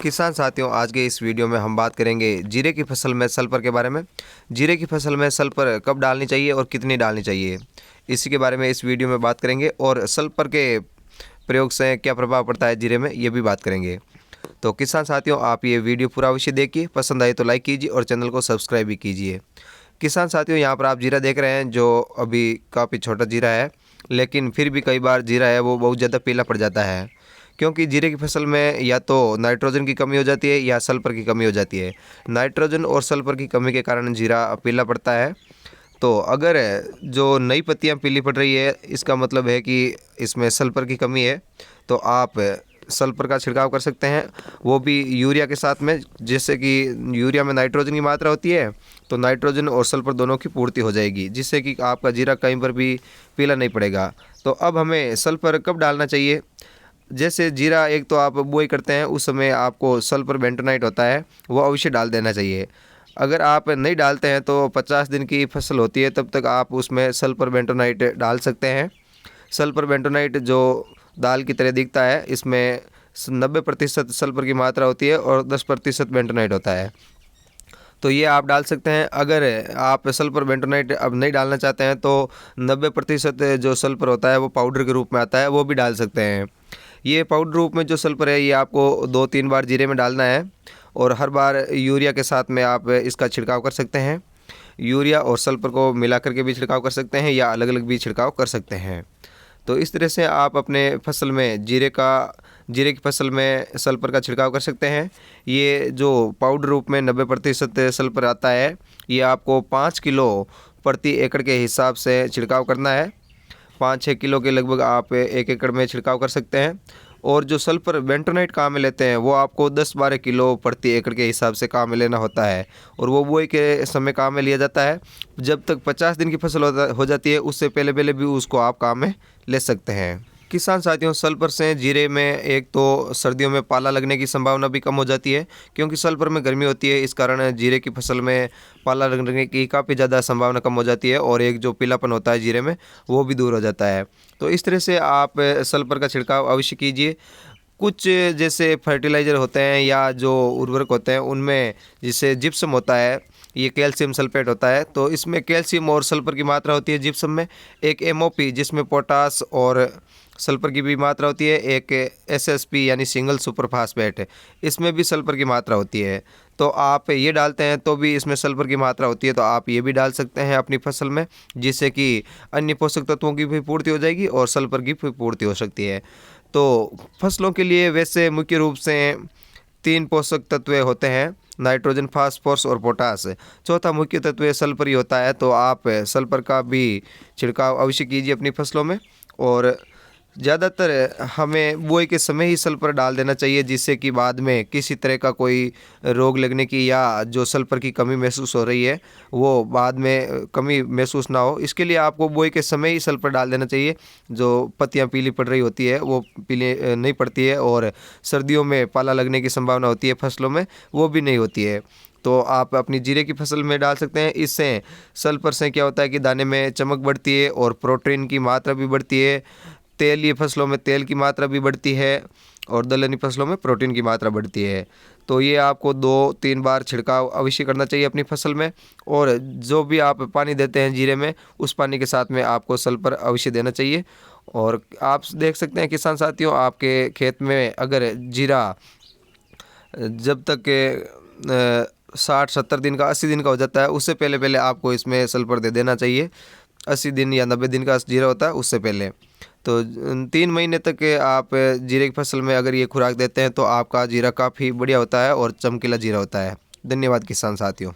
किसान साथियों, आज के इस वीडियो में हम बात करेंगे जीरे की फसल में सल्फर के बारे में। जीरे की फसल में सल्फर कब डालनी चाहिए और कितनी डालनी चाहिए, इसी के बारे में इस वीडियो में बात करेंगे। और सल्फर के प्रयोग से क्या प्रभाव पड़ता है जीरे में, ये भी बात करेंगे। तो किसान साथियों, आप ये वीडियो पूरा अवश्य देखिए, पसंद आए तो लाइक कीजिए और चैनल को सब्सक्राइब भी कीजिए। किसान साथियों, यहाँ पर आप जीरा देख रहे हैं जो अभी काफ़ी छोटा जीरा है, लेकिन फिर भी कई बार जीरा है वो बहुत ज़्यादा पीला पड़ जाता है, क्योंकि जीरे की फसल में या तो नाइट्रोजन की कमी हो जाती है या सल्फर की कमी हो जाती है। नाइट्रोजन और सल्फर की कमी के कारण जीरा पीला पड़ता है। तो अगर जो नई पत्तियां पीली पड़ रही है, इसका मतलब है कि इसमें सल्फर की कमी है। तो आप सल्फर का छिड़काव कर सकते हैं, वो भी यूरिया के साथ में। जैसे कि यूरिया में नाइट्रोजन की मात्रा होती है, तो नाइट्रोजन और सल्फर दोनों की पूर्ति हो जाएगी, जिससे कि आपका जीरा कहीं पर भी पीला नहीं पड़ेगा। तो अब हमें सल्फर कब डालना चाहिए? जैसे जीरा एक तो आप बुआई करते हैं, उस समय आपको सल्फर बेंटोनाइट होता है, वो अवश्य डाल देना चाहिए। अगर आप नहीं डालते हैं तो 50 दिन की फसल होती है, तब तक आप उसमें सल्फर बेंटोनाइट डाल सकते हैं। सल्फर बेंटोनाइट जो दाल की तरह दिखता है, इसमें 90% सल्फर की मात्रा होती है और 10% बेंटोनाइट होता है। तो ये आप डाल सकते हैं। अगर आप सल्फर बेंटोनाइट अब नहीं डालना चाहते हैं तो 90% जो सल्फर होता है वो पाउडर के रूप में आता है, वो भी डाल सकते हैं। ये पाउडर रूप में जो सल्फर है, ये आपको 2-3 बार जीरे में डालना है, और हर बार यूरिया के साथ में आप इसका छिड़काव कर सकते हैं। यूरिया और सल्फर को मिला करके भी छिड़काव कर सकते हैं या अलग अलग भी छिड़काव कर सकते हैं। तो इस तरह से आप अपने फसल में जीरे की फसल में सल्फर का छिड़काव कर सकते हैं। ये जो पाउडर रूप में 90% सल्फर आता है, ये आपको 5 किलो प्रति एकड़ के हिसाब से छिड़काव करना है। 5-6 किलो के लगभग आप 1 एकड़ में छिड़काव कर सकते हैं। और जो सल्फर बेंटोनाइट काम में लेते हैं, वो आपको 10-12 किलो प्रति एकड़ के हिसाब से काम में लेना होता है, और वो बुआई के समय काम में लिया जाता है। जब तक 50 दिन की फसल हो जाती है, उससे पहले पहले भी उसको आप काम में ले सकते हैं। किसान साथियों, सल्फर से जीरे में एक तो सर्दियों में पाला लगने की संभावना भी कम हो जाती है, क्योंकि सल्फर में गर्मी होती है। इस कारण जीरे की फसल में पाला लगने की काफ़ी ज़्यादा संभावना कम हो जाती है, और एक जो पीलापन होता है जीरे में, वो भी दूर हो जाता है। तो इस तरह से आप सल्फर का छिड़काव अवश्य कीजिए। कुछ जैसे फर्टिलाइज़र होते हैं या जो उर्वरक होते हैं, उनमें जैसे जिप्सम होता है, ये कैल्शियम सल्फेट होता है, तो इसमें कैल्शियम और सल्फर की मात्रा होती है जिप्सम में। एक MOP जिसमें पोटास और सल्फर की भी मात्रा होती है। एक SSP यानी सिंगल सुपर फास्फेट, इसमें भी सल्फर की मात्रा होती है। तो आप ये डालते हैं तो भी इसमें सल्फर की मात्रा होती है, तो आप ये भी डाल सकते हैं अपनी फसल में, जिससे कि अन्य पोषक तत्वों की भी पूर्ति हो जाएगी और सल्फर की भी पूर्ति हो सकती है। तो फसलों के लिए वैसे मुख्य रूप से 3 पोषक तत्व होते हैं, नाइट्रोजन, फास्फोरस और पोटास। चौथा मुख्य तत्व सल्फर ही होता है। तो आप सल्फर का भी छिड़काव अवश्य कीजिए अपनी फसलों में, और ज़्यादातर हमें बुआई के समय ही सल्फर डाल देना चाहिए, जिससे कि बाद में किसी तरह का कोई रोग लगने की या जो सल्फर की कमी महसूस हो रही है, वो बाद में कमी महसूस ना हो। इसके लिए आपको बुआई के समय ही सल्फर डाल देना चाहिए। जो पत्तियां पीली पड़ रही होती है, वो पीली नहीं पड़ती है, और सर्दियों में पाला लगने की संभावना होती है फसलों में, वो भी नहीं होती है। तो आप अपनी जीरे की फसल में डाल सकते हैं। इससे सल्फर से क्या होता है कि दाने में चमक बढ़ती है और प्रोटीन की मात्रा भी बढ़ती है। तेलीय फसलों में तेल की मात्रा भी बढ़ती है, और दलहनी फसलों में प्रोटीन की मात्रा बढ़ती है। तो ये आपको 2-3 बार छिड़काव अवश्य करना चाहिए अपनी फसल में, और जो भी आप पानी देते हैं जीरे में, उस पानी के साथ में आपको सल्फर अवश्य देना चाहिए। और आप देख सकते हैं किसान साथियों, आपके खेत में अगर जीरा जब तक 60-70 दिन का, 80 दिन का हो जाता है, उससे पहले पहले आपको इसमें सल्फर दे देना चाहिए। 80 दिन या 90 दिन का जीरा होता है, उससे पहले। तो 3 महीने तक आप जीरे की फसल में अगर ये खुराक देते हैं, तो आपका जीरा काफ़ी बढ़िया होता है और चमकीला जीरा होता है। धन्यवाद किसान साथियों।